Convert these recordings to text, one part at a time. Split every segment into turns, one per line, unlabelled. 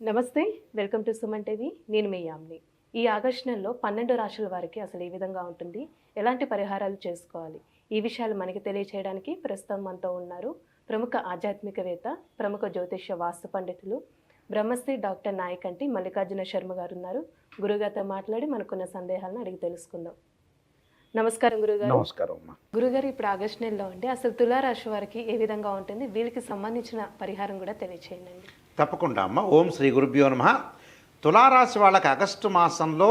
నమస్తే. Welcome to Suman TV. నేను మీ యామ్ని. ఈ ఆగస్టు నెలలో 12 రాశుల వారికి అసలు ఏ విధంగా ఉంటుంది, ఎలాంటి పరిహారాలు చేసుకోవాలి, ఈ విషయాలు మనకి తెలియచేయడానికి ప్రస్తుతం మనతో ఉన్నారు ప్రముఖ ఆధ్యాత్మికవేత్త, ప్రముఖ జ్యోతిష్య వాస్తు పండితులు, బ్రహ్మశ్రీ డాక్టర్ నాయకంటి మల్లికార్జున శర్మ గారు ఉన్నారు. గురుగారితో మాట్లాడి మనకున్న సందేహాలను అడిగి తెలుసుకుందాం. నమస్కారం గురుగారు.
నమస్కారం అమ్మా.
గురుగారు, ఇప్పుడు ఆగస్టు నెలలో ఉంటే అసలు తులారాశి వారికి ఏ విధంగా ఉంటుంది, వీళ్ళకి సంబంధించిన పరిహారం కూడా తెలియచేయండి.
తప్పకుండా అమ్మ. ఓం శ్రీ గురుభ్యో నమః. తులారాశి వాళ్ళకి ఆగస్టు మాసంలో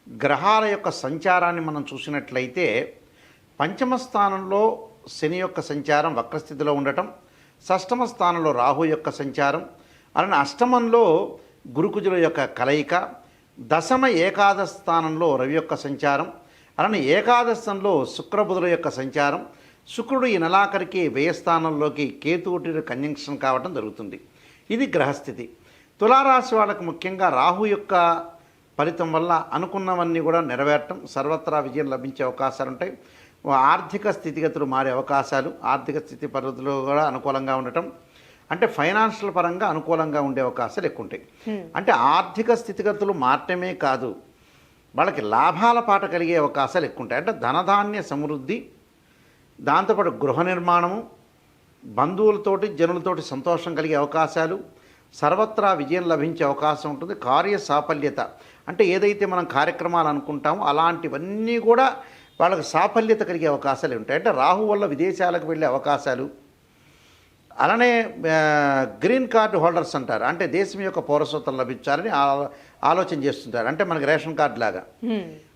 గ్రహాల యొక్క సంచారాన్ని మనం చూసినట్లయితే పంచమ స్థానంలో శని యొక్క సంచారం వక్రస్థితిలో ఉండటం, షష్టమ స్థానంలో రాహు యొక్క సంచారం, అలానే అష్టమంలో గురుకుజుల యొక్క కలయిక, దశమ ఏకాదశ స్థానంలో రవి యొక్క సంచారం, అలానే ఏకాదశంలో శుక్రబుధుల యొక్క సంచారం, శుక్రుడు ఈ నెలాఖరికి వ్యయ స్థానంలోకి కేతువుటి కంజంక్షన్ కావడం జరుగుతుంది. ఇది గ్రహస్థితి. తులారాశి వాళ్ళకు ముఖ్యంగా రాహు యొక్క ఫలితం వల్ల అనుకున్నవన్నీ కూడా నెరవేరటం, సర్వత్రా విజయం లభించే అవకాశాలు ఉంటాయి. ఆర్థిక స్థితిగతులు మారే అవకాశాలు, ఆర్థిక స్థితి పరిస్థితులు కూడా అనుకూలంగా ఉండటం, అంటే ఫైనాన్షియల్ పరంగా అనుకూలంగా ఉండే అవకాశాలు ఎక్కువ ఉంటాయి. అంటే ఆర్థిక స్థితిగతులు మారటమే కాదు, వాళ్ళకి లాభాల పాట కలిగే అవకాశాలు ఎక్కువ ఉంటాయి. అంటే ధనధాన్య సమృద్ధి, దాంతోపాటు గృహ నిర్మాణము, బంధువులతోటి జనులతోటి సంతోషం కలిగే అవకాశాలు, సర్వత్రా విజయం లభించే అవకాశం ఉంటుంది. కార్య సాఫల్యత, అంటే ఏదైతే మనం కార్యక్రమాలు అనుకుంటామో అలాంటివన్నీ కూడా వాళ్ళకి సాఫల్యత కలిగే అవకాశాలు ఉంటాయి. అంటే రాహు వల్ల విదేశాలకు వెళ్ళే అవకాశాలు, అలానే గ్రీన్ కార్డు హోల్డర్స్ అంటారు, అంటే దేశం యొక్క పౌరసత్వం లభించాలని ఆలోచన చేస్తుంటారు, అంటే మనకి రేషన్ కార్డు లాగా.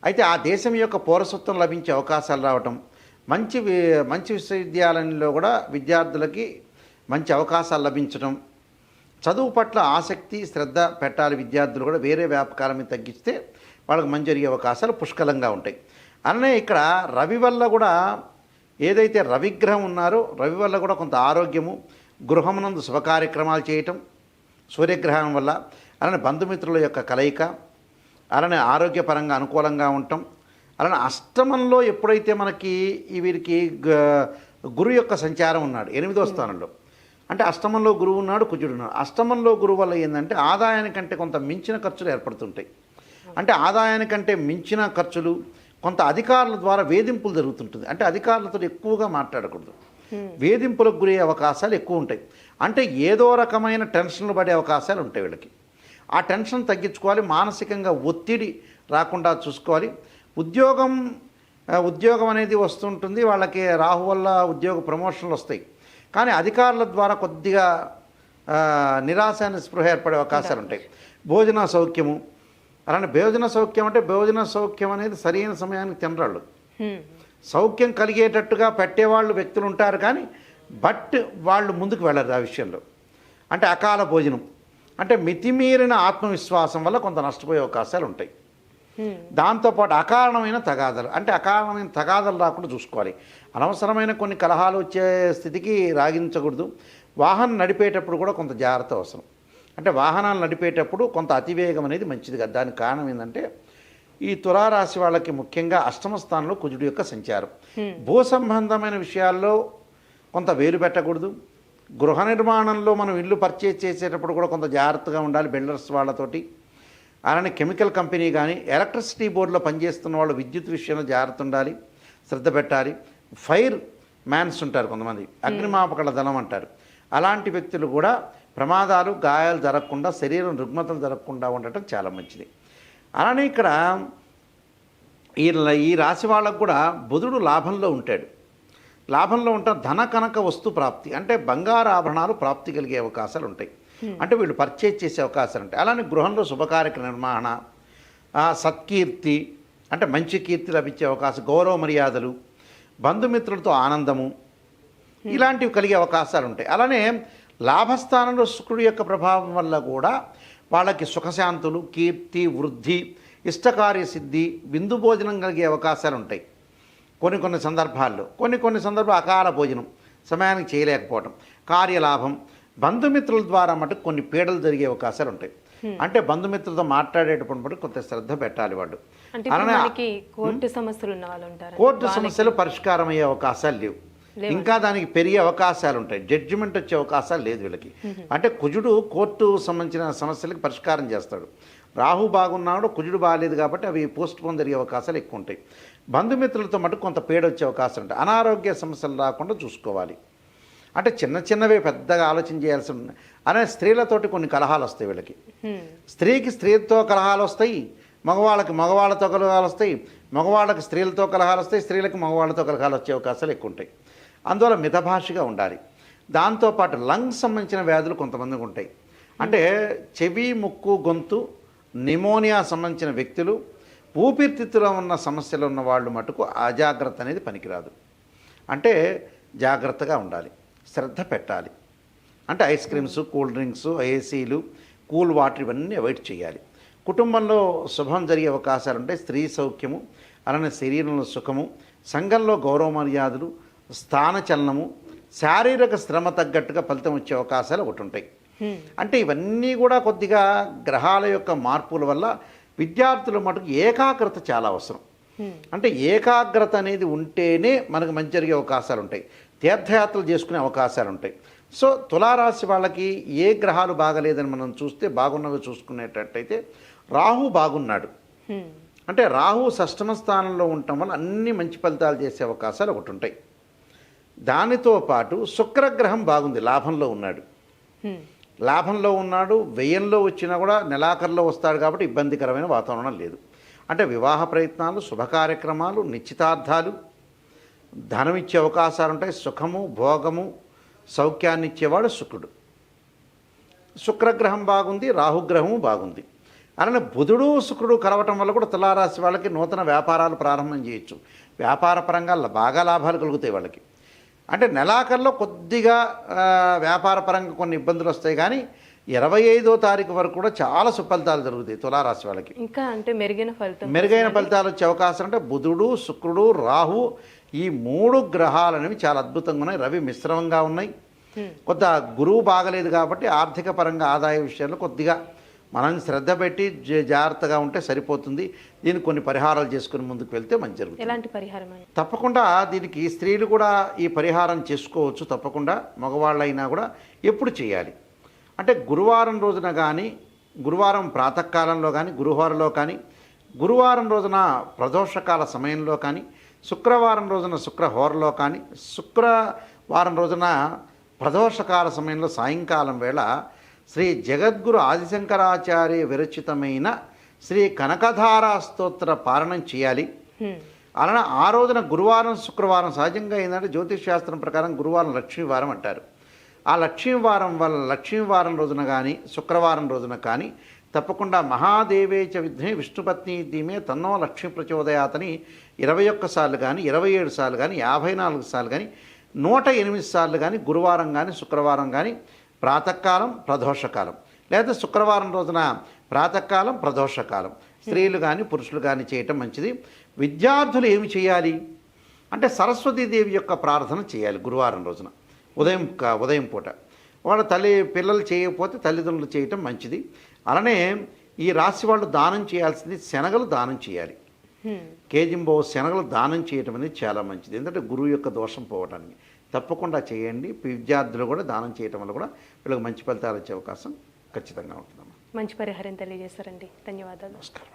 అయితే ఆ దేశం యొక్క పౌరసత్వం లభించే అవకాశాలు రావటం, మంచి విశ్వవిద్యాలయంలో కూడా విద్యార్థులకి మంచి అవకాశాలు లభించడం, చదువు పట్ల ఆసక్తి శ్రద్ధ పెట్టాలి విద్యార్థులు కూడా, వేరే వ్యాపకాల మీద తగ్గిస్తే వాళ్ళకి మంచి జరిగే అవకాశాలు పుష్కలంగా ఉంటాయి. అలానే ఇక్కడ రవి వల్ల కూడా, ఏదైతే రవిగ్రహం ఉన్నారో రవి వల్ల కూడా కొంత ఆరోగ్యము, గృహమునందు శుభ కార్యక్రమాలు చేయటం సూర్యగ్రహం వల్ల, అలానే బంధుమిత్రుల యొక్క కలయిక, అలానే ఆరోగ్యపరంగా అనుకూలంగా ఉండటం, అలానే అష్టమంలో ఎప్పుడైతే మనకి వీరికి గురువు యొక్క సంచారం ఉన్నాడు 8వ స్థానంలో, అంటే అష్టమంలో గురువు ఉన్నాడు, కుజుడు ఉన్నాడు. అష్టమంలో గురువు వల్ల ఏంటంటే ఆదాయానికంటే కొంత మించిన ఖర్చులు ఏర్పడుతుంటాయి. అంటే ఆదాయానికంటే మించిన ఖర్చులు, కొంత అధికారుల ద్వారా వేధింపులు జరుగుతుంటుంది. అంటే అధికారులతో ఎక్కువగా మాట్లాడకూడదు, వేధింపులకు గురే అవకాశాలు ఎక్కువ ఉంటాయి. అంటే ఏదో రకమైన టెన్షన్లు పడే అవకాశాలు ఉంటాయి వీళ్ళకి. ఆ టెన్షన్ తగ్గించుకోవాలి, మానసికంగా ఒత్తిడి రాకుండా చూసుకోవాలి. ఉద్యోగం అనేది వస్తుంటుంది వాళ్ళకి, రాహు వల్ల ఉద్యోగ ప్రమోషన్లు వస్తాయి, కానీ అధికారుల ద్వారా కొద్దిగా నిరాశ నిస్పృహ ఏర్పడే అవకాశాలు ఉంటాయి. భోజన సౌఖ్యము, అలానే భోజన సౌఖ్యం, అంటే భోజన సౌఖ్యం అనేది సరైన సమయానికి తినరాళ్ళు, సౌఖ్యం కలిగేటట్టుగా పెట్టేవాళ్ళు వ్యక్తులు ఉంటారు, కానీ వాళ్ళు ముందుకు వెళ్ళరు ఆ విషయంలో. అంటే అకాల భోజనం, అంటే మితిమీరిన ఆత్మవిశ్వాసం వల్ల కొంత నష్టపోయే అవకాశాలు ఉంటాయి. దాంతోపాటు అకారణమైన తగాదలు, అంటే అకారణమైన తగాదలు రాకుండా చూసుకోవాలి. అనవసరమైన కొన్ని కలహాలు వచ్చే స్థితికి రాగించకూడదు. వాహనం నడిపేటప్పుడు కూడా కొంత జాగ్రత్త అవసరం. అంటే వాహనాలు నడిపేటప్పుడు కొంత అతివేగం అనేది మంచిది కాదు. దానికి కారణం ఏంటంటే ఈ తులారాశి వాళ్ళకి ముఖ్యంగా అష్టమ స్థానంలో కుజుడు యొక్క సంచారం. భూ సంబంధమైన విషయాల్లో కొంత వేలు పెట్టకూడదు. గృహ నిర్మాణంలో మనం ఇల్లు పర్చేజ్ చేసేటప్పుడు కూడా కొంత జాగ్రత్తగా ఉండాలి బిల్డర్స్ వాళ్ళతోటి. అలానే కెమికల్ కంపెనీ కానీ ఎలక్ట్రిసిటీ బోర్డులో పనిచేస్తున్న వాళ్ళు విద్యుత్ విషయంలో జాగ్రత్త ఉండాలి, శ్రద్ధ పెట్టాలి. ఫైర్ మ్యాన్స్ ఉంటారు కొంతమంది, అగ్నిమాపకల దళం అంటారు, అలాంటి వ్యక్తులు కూడా ప్రమాదాలు గాయాలు జరగకుండా, శరీరం రుగ్మతలు జరగకుండా ఉండటం చాలా మంచిది. అలానే ఇక్కడ ఈ రాశి వాళ్ళకు కూడా బుధుడు లాభంలో ఉంటాడు. లాభంలో ఉంటా ధన కనక వస్తు ప్రాప్తి, అంటే బంగారు ఆభరణాలు ప్రాప్తి కలిగే అవకాశాలు ఉంటాయి. అంటే వీళ్ళు పర్చేజ్ చేసే అవకాశాలు ఉంటాయి. అలానే గృహంలో శుభకార్యక్రమ నిర్వహణ, సత్కీర్తి, అంటే మంచి కీర్తి లభించే అవకాశం, గౌరవ మర్యాదలు, బంధుమిత్రులతో ఆనందము, ఇలాంటివి కలిగే అవకాశాలు ఉంటాయి. అలానే లాభస్థానంలో శుక్రుడి యొక్క ప్రభావం వల్ల కూడా వాళ్ళకి సుఖశాంతులు, కీర్తి, వృద్ధి, ఇష్టకార్య సిద్ధి, విందు భోజనం కలిగే అవకాశాలు ఉంటాయి. కొన్ని సందర్భాల్లో అకాల భోజనం సమయానికి చేయలేకపోవడం, కార్యలాభం, బంధుమిత్రుల ద్వారా మటుకు కొన్ని పీడలు జరిగే అవకాశాలు ఉంటాయి. అంటే బంధుమిత్రులతో మాట్లాడేటప్పుడు కొంత శ్రద్ధ పెట్టాలి వాళ్ళు.
కోర్టు సమస్యలు
పరిష్కారం అయ్యే అవకాశాలు లేవు. ఇంకా దానికి పెరిగే అవకాశాలు ఉంటాయి, జడ్జిమెంట్ వచ్చే అవకాశాలు లేదు వీళ్ళకి. అంటే కుజుడు కోర్టు సంబంధించిన సమస్యలకు పరిష్కారం చేస్తాడు. రాహు బాగున్నాడు, కుజుడు బాగాలేదు కాబట్టి అవి పోస్ట్ పోన్ జరిగే అవకాశాలు ఎక్కువ ఉంటాయి. బంధుమిత్రులతో మటుకు కొంత పేడ వచ్చే అవకాశం ఉంటాయి. అనారోగ్య సమస్యలు రాకుండా చూసుకోవాలి. అంటే చిన్న చిన్నవే పెద్దగా ఆలోచన చేయాల్సి ఉన్నాయి. అనే స్త్రీలతోటి కొన్ని కలహాలు వస్తాయి వీళ్ళకి. స్త్రీకి స్త్రీతో కలహాలు వస్తాయి, మగవాళ్ళకి మగవాళ్ళతో కలహాలు వస్తాయి, మగవాళ్ళకి స్త్రీలతో కలహాలు వస్తాయి, స్త్రీలకు మగవాళ్ళతో కలహాలు వచ్చే అవకాశాలు ఎక్కువ ఉంటాయి. అందువల్ల మితభాషగా ఉండాలి. దాంతోపాటు లంగ్స్ సంబంధించిన వ్యాధులు కొంతమందికి ఉంటాయి. అంటే చెవి, ముక్కు, గొంతు, నిమోనియా సంబంధించిన వ్యక్తులు, ఊపిరితిత్తులో ఉన్న సమస్యలు ఉన్న వాళ్ళు మటుకు అజాగ్రత్త అనేది పనికిరాదు. అంటే జాగ్రత్తగా ఉండాలి, శ్రద్ధ పెట్టాలి. అంటే ఐస్ క్రీమ్స్, కూల్ డ్రింక్స్, ఏసీలు, కూల్ వాటర్ ఇవన్నీ అవాయిడ్ చేయాలి. కుటుంబంలో శుభం జరిగే అవకాశాలు ఉంటాయి. స్త్రీ సౌఖ్యము, అలానే శరీరంలో సుఖము, సంఘంలో గౌరవ మర్యాదలు, స్థానచలనము, శారీరక శ్రమ తగ్గట్టుగా ఫలితం వచ్చే అవకాశాలు ఒకటి ఉంటాయి. అంటే ఇవన్నీ కూడా కొద్దిగా గ్రహాల యొక్క మార్పుల వల్ల విద్యార్థుల మటుకు ఏకాగ్రత చాలా అవసరం. అంటే ఏకాగ్రత అనేది ఉంటేనే మనకు మంచి జరిగే అవకాశాలు ఉంటాయి, తీర్థయాత్రలు చేసుకునే అవకాశాలు ఉంటాయి. సో తులారాశి వాళ్ళకి ఏ గ్రహాలు బాగలేదని మనం చూస్తే బాగున్నవి చూసుకునేటట్టయితే రాహు బాగున్నాడు. అంటే రాహు షష్టమ స్థానంలో ఉండటం వల్ల అన్ని మంచి ఫలితాలు చేసే అవకాశాలు ఒకటి ఉంటాయి. దానితో పాటు శుక్రగ్రహం బాగుంది, లాభంలో ఉన్నాడు. లాభంలో ఉన్నాడు, వ్యయంలో వచ్చినా కూడా నెలాఖరులో వస్తాడు కాబట్టి ఇబ్బందికరమైన వాతావరణం లేదు. అంటే వివాహ ప్రయత్నాలు, శుభ కార్యక్రమాలు, నిశ్చితార్థాలు, ధనం ఇచ్చే అవకాశాలు ఉంటాయి. సుఖము, భోగము, సౌఖ్యాన్ని ఇచ్చేవాడు శుక్రుడు. శుక్రగ్రహం బాగుంది, రాహుగ్రహము బాగుంది. అలానే బుధుడు శుక్రుడు కలవటం వల్ల కూడా తులారాశి వాళ్ళకి నూతన వ్యాపారాలు ప్రారంభం చేయొచ్చు. వ్యాపార పరంగా బాగా లాభాలు కలుగుతాయి వాళ్ళకి. అంటే నెలాఖరులో కొద్దిగా వ్యాపార పరంగా కొన్ని ఇబ్బందులు వస్తాయి, కానీ 25వ తారీఖు వరకు కూడా చాలా సుఫలితాలు జరుగుతాయి తులారాశి వాళ్ళకి.
ఇంకా అంటే మెరుగైన
ఫలితాలు వచ్చే అవకాశం అంటే బుధుడు, శుక్రుడు, రాహు ఈ 3 గ్రహాలు అనేవి చాలా అద్భుతంగా ఉన్నాయి. రవి మిశ్రమంగా ఉన్నాయి. కొద్దిగా గురువు బాగలేదు కాబట్టి ఆర్థిక పరంగా ఆదాయ విషయాల్లో కొద్దిగా మనం శ్రద్ధ పెట్టి జాగ్రత్తగా ఉంటే సరిపోతుంది. దీనికి కొన్ని పరిహారాలు చేసుకుని ముందుకు వెళ్తే మంచి జరుగుతుంది.
ఎలాంటి పరిహారం?
తప్పకుండా దీనికి స్త్రీలు కూడా ఈ పరిహారం చేసుకోవచ్చు. తప్పకుండా మగవాళ్ళైనా కూడా ఎప్పుడు చేయాలి అంటే గురువారం రోజున కానీ, గురువారం ప్రాతకాలంలో కానీ, గురువారంలో కానీ, గురువారం రోజున ప్రదోషకాల సమయంలో కానీ, శుక్రవారం రోజున శుక్రహోరలో కానీ, శుక్రవారం రోజున ప్రదోషకాల సమయంలో సాయంకాలం వేళ శ్రీ జగద్గురు ఆదిశంకరాచార్య విరచితమైన శ్రీ కనకధారా స్తోత్ర పారణం చేయాలి. అలానే ఆ రోజున గురువారం, శుక్రవారం సహజంగా ఏంటంటే జ్యోతిష్ శాస్త్రం ప్రకారం గురువారం లక్ష్మీవారం అంటారు. ఆ లక్ష్మీవారం రోజున కానీ, శుక్రవారం రోజున కానీ తప్పకుండా మహాదేవేచ విద్మే విష్ణుపత్ని ధీమే తన్నో లక్ష్మీ ప్రచోదయాతని 21 సార్లు కానీ, 27 సార్లు కానీ, 54 సార్లు కానీ, 108 సార్లు కానీ, గురువారం కానీ, శుక్రవారం కానీ, ప్రాతకాలం, ప్రదోషకాలం, లేదా శుక్రవారం రోజున ప్రాతకాలం, ప్రదోషకాలం స్త్రీలు కానీ పురుషులు కానీ చేయటం మంచిది. విద్యార్థులు ఏమి చేయాలి అంటే సరస్వతీదేవి యొక్క ప్రార్థన చేయాలి గురువారం రోజున ఉదయం పూట. వాళ్ళ పిల్లలు చేయకపోతే తల్లిదండ్రులు చేయటం మంచిది. అలానే ఈ రాశి వాళ్ళు దానం చేయాల్సింది శనగలు దానం చేయాలి. కేజింబో శనగలు దానం చేయటం అనేది చాలా మంచిది, ఎందుకంటే గురువు యొక్క దోషం పోవడానికి. తప్పకుండా చేయండి. విద్యార్థులు కూడా దానం చేయటం వల్ల కూడా వీళ్ళకి మంచి ఫలితాలు వచ్చే అవకాశం ఖచ్చితంగా ఉంటుందమ్మా.
మంచి పరిహారం తెలియజేస్తారండి. ధన్యవాదాలు.
నమస్కారం.